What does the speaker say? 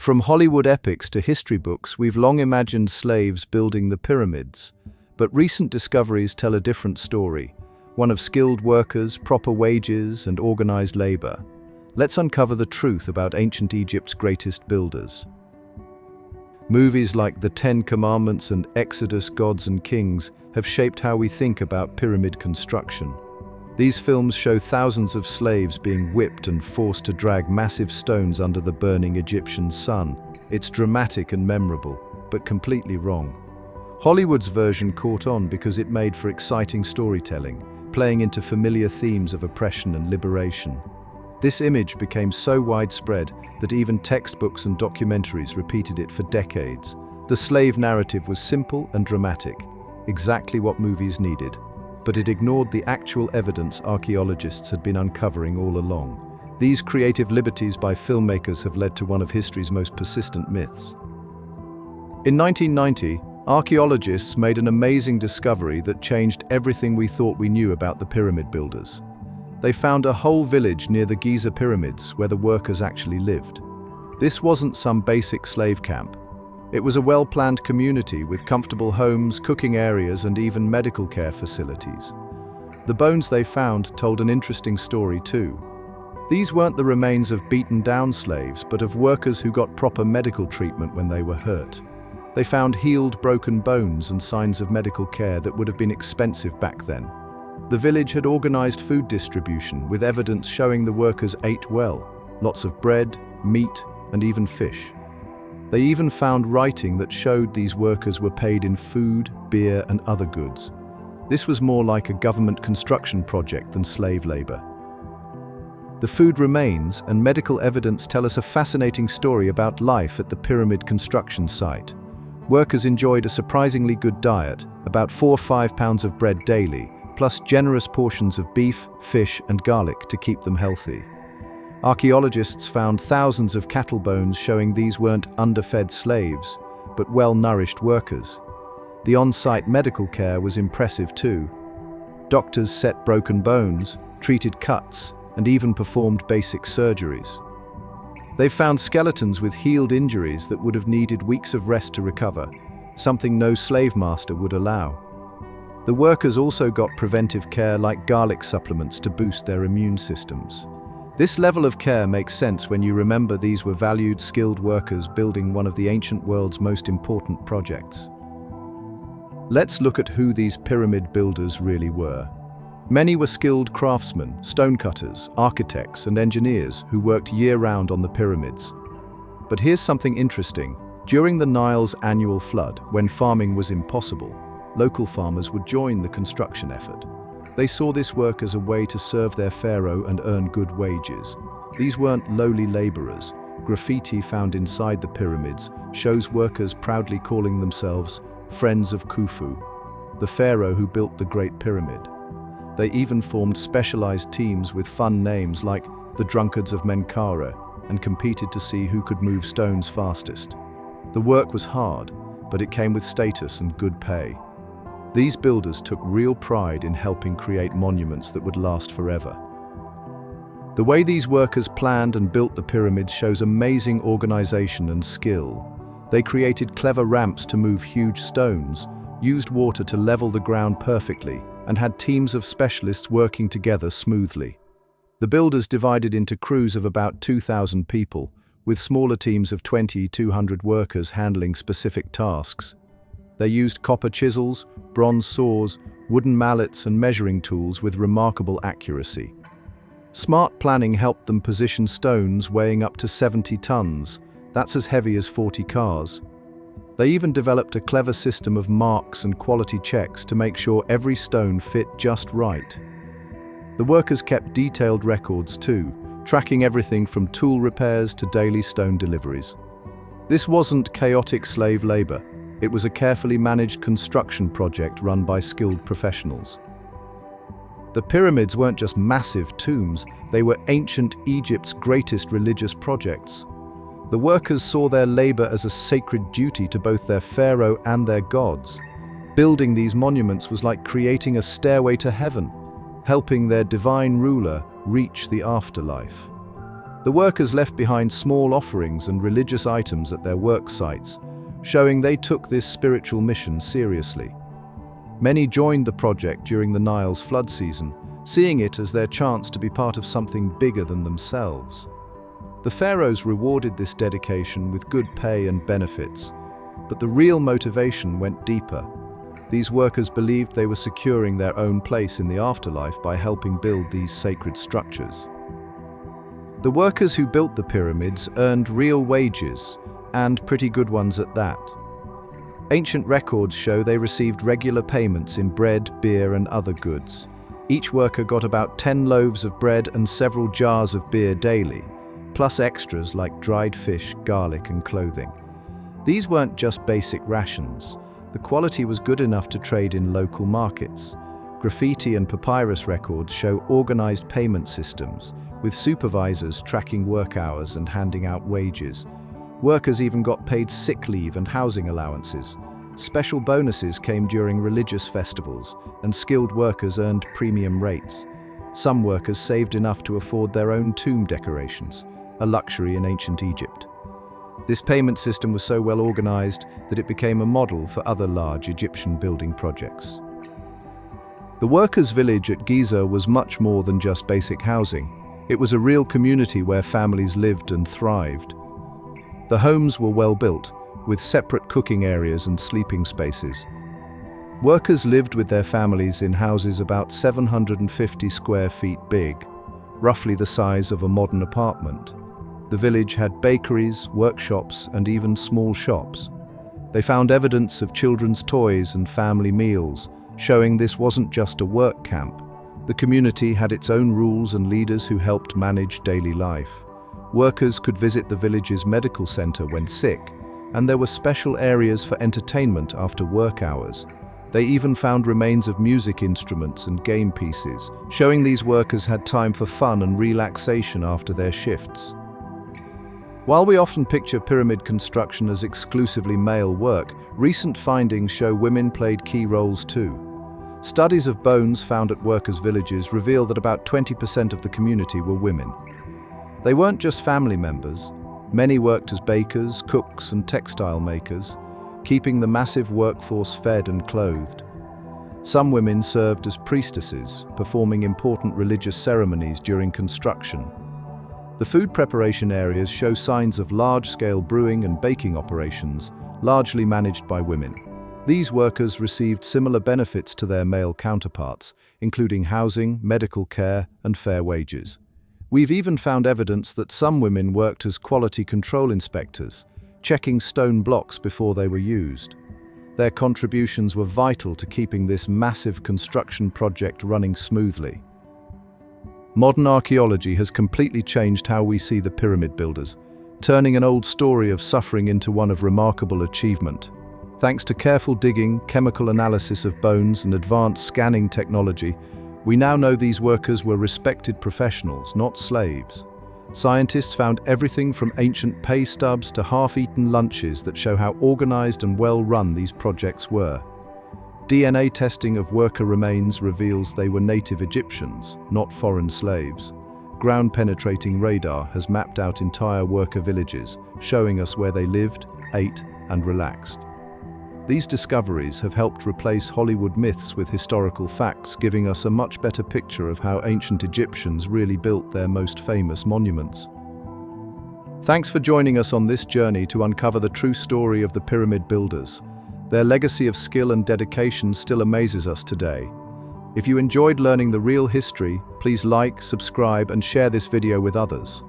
From Hollywood epics to history books, we've long imagined slaves building the pyramids. But recent discoveries tell a different story, one of skilled workers, proper wages, and organized labor. Let's uncover the truth about ancient Egypt's greatest builders. Movies like The Ten Commandments and Exodus, Gods and Kings have shaped how we think about pyramid construction. These films show thousands of slaves being whipped and forced to drag massive stones under the burning Egyptian sun. It's dramatic and memorable, but completely wrong. Hollywood's version caught on because it made for exciting storytelling, playing into familiar themes of oppression and liberation. This image became so widespread that even textbooks and documentaries repeated it for decades. The slave narrative was simple and dramatic, exactly what movies needed. But it ignored the actual evidence archaeologists had been uncovering all along. These creative liberties by filmmakers have led to one of history's most persistent myths. In 1990, archaeologists made an amazing discovery that changed everything we thought we knew about the pyramid builders. They found a whole village near the Giza pyramids where the workers actually lived. This wasn't some basic slave camp. It was a well-planned community with comfortable homes, cooking areas, and even medical care facilities. The bones they found told an interesting story too. These weren't the remains of beaten-down slaves, but of workers who got proper medical treatment when they were hurt. They found healed, broken bones and signs of medical care that would have been expensive back then. The village had organized food distribution, with evidence showing the workers ate well. Lots of bread, meat, and even fish. They even found writing that showed these workers were paid in food, beer, and other goods. This was more like a government construction project than slave labor. The food remains and medical evidence tell us a fascinating story about life at the pyramid construction site. Workers enjoyed a surprisingly good diet, about 4 or 5 pounds of bread daily, plus generous portions of beef, fish, and garlic to keep them healthy. Archaeologists found thousands of cattle bones showing these weren't underfed slaves, but well-nourished workers. The on-site medical care was impressive too. Doctors set broken bones, treated cuts, and even performed basic surgeries. They found skeletons with healed injuries that would have needed weeks of rest to recover, something no slave master would allow. The workers also got preventive care like garlic supplements to boost their immune systems. This level of care makes sense when you remember these were valued, skilled workers building one of the ancient world's most important projects. Let's look at who these pyramid builders really were. Many were skilled craftsmen, stonecutters, architects, and engineers who worked year-round on the pyramids. But here's something interesting. During the Nile's annual flood, when farming was impossible, local farmers would join the construction effort. They saw this work as a way to serve their pharaoh and earn good wages. These weren't lowly laborers. Graffiti found inside the pyramids shows workers proudly calling themselves Friends of Khufu, the pharaoh who built the Great Pyramid. They even formed specialized teams with fun names like the Drunkards of Menkaure and competed to see who could move stones fastest. The work was hard, but it came with status and good pay. These builders took real pride in helping create monuments that would last forever. The way these workers planned and built the pyramids shows amazing organization and skill. They created clever ramps to move huge stones, used water to level the ground perfectly, and had teams of specialists working together smoothly. The builders divided into crews of about 2,000 people, with smaller teams of 200 workers handling specific tasks. They used copper chisels, bronze saws, wooden mallets, and measuring tools with remarkable accuracy. Smart planning helped them position stones weighing up to 70 tons. That's as heavy as 40 cars. They even developed a clever system of marks and quality checks to make sure every stone fit just right. The workers kept detailed records too, tracking everything from tool repairs to daily stone deliveries. This wasn't chaotic slave labor. It was a carefully managed construction project run by skilled professionals. The pyramids weren't just massive tombs, they were ancient Egypt's greatest religious projects. The workers saw their labor as a sacred duty to both their pharaoh and their gods. Building these monuments was like creating a stairway to heaven, helping their divine ruler reach the afterlife. The workers left behind small offerings and religious items at their work sites, showing they took this spiritual mission seriously. Many joined the project during the Nile's flood season, seeing it as their chance to be part of something bigger than themselves. The pharaohs rewarded this dedication with good pay and benefits, but the real motivation went deeper. These workers believed they were securing their own place in the afterlife by helping build these sacred structures. The workers who built the pyramids earned real wages, and pretty good ones at that. Ancient records show they received regular payments in bread, beer, and other goods. Each worker got about 10 loaves of bread and several jars of beer daily, plus extras like dried fish, garlic, and clothing. These weren't just basic rations. The quality was good enough to trade in local markets. Graffiti and papyrus records show organized payment systems, with supervisors tracking work hours and handing out wages. Workers even got paid sick leave and housing allowances. Special bonuses came during religious festivals, and skilled workers earned premium rates. Some workers saved enough to afford their own tomb decorations, a luxury in ancient Egypt. This payment system was so well organized that it became a model for other large Egyptian building projects. The workers' village at Giza was much more than just basic housing. It was a real community where families lived and thrived. The homes were well built, with separate cooking areas and sleeping spaces. Workers lived with their families in houses about 750 square feet big, roughly the size of a modern apartment. The village had bakeries, workshops, and even small shops. They found evidence of children's toys and family meals, showing this wasn't just a work camp. The community had its own rules and leaders who helped manage daily life. Workers could visit the village's medical center when sick, and there were special areas for entertainment after work hours. They even found remains of music instruments and game pieces, showing these workers had time for fun and relaxation after their shifts. While we often picture pyramid construction as exclusively male work, recent findings show women played key roles too. Studies of bones found at workers' villages reveal that about 20% of the community were women. They weren't just family members. Many worked as bakers, cooks, and textile makers, keeping the massive workforce fed and clothed. Some women served as priestesses, performing important religious ceremonies during construction. The food preparation areas show signs of large-scale brewing and baking operations, largely managed by women. These workers received similar benefits to their male counterparts, including housing, medical care, and fair wages. We've even found evidence that some women worked as quality control inspectors, checking stone blocks before they were used. Their contributions were vital to keeping this massive construction project running smoothly. Modern archaeology has completely changed how we see the pyramid builders, turning an old story of suffering into one of remarkable achievement. Thanks to careful digging, chemical analysis of bones, and advanced scanning technology, we now know these workers were respected professionals, not slaves. Scientists found everything from ancient pay stubs to half-eaten lunches that show how organized and well-run these projects were. DNA testing of worker remains reveals they were native Egyptians, not foreign slaves. Ground-penetrating radar has mapped out entire worker villages, showing us where they lived, ate, and relaxed. These discoveries have helped replace Hollywood myths with historical facts, giving us a much better picture of how ancient Egyptians really built their most famous monuments. Thanks for joining us on this journey to uncover the true story of the pyramid builders. Their legacy of skill and dedication still amazes us today. If you enjoyed learning the real history, please like, subscribe, and share this video with others.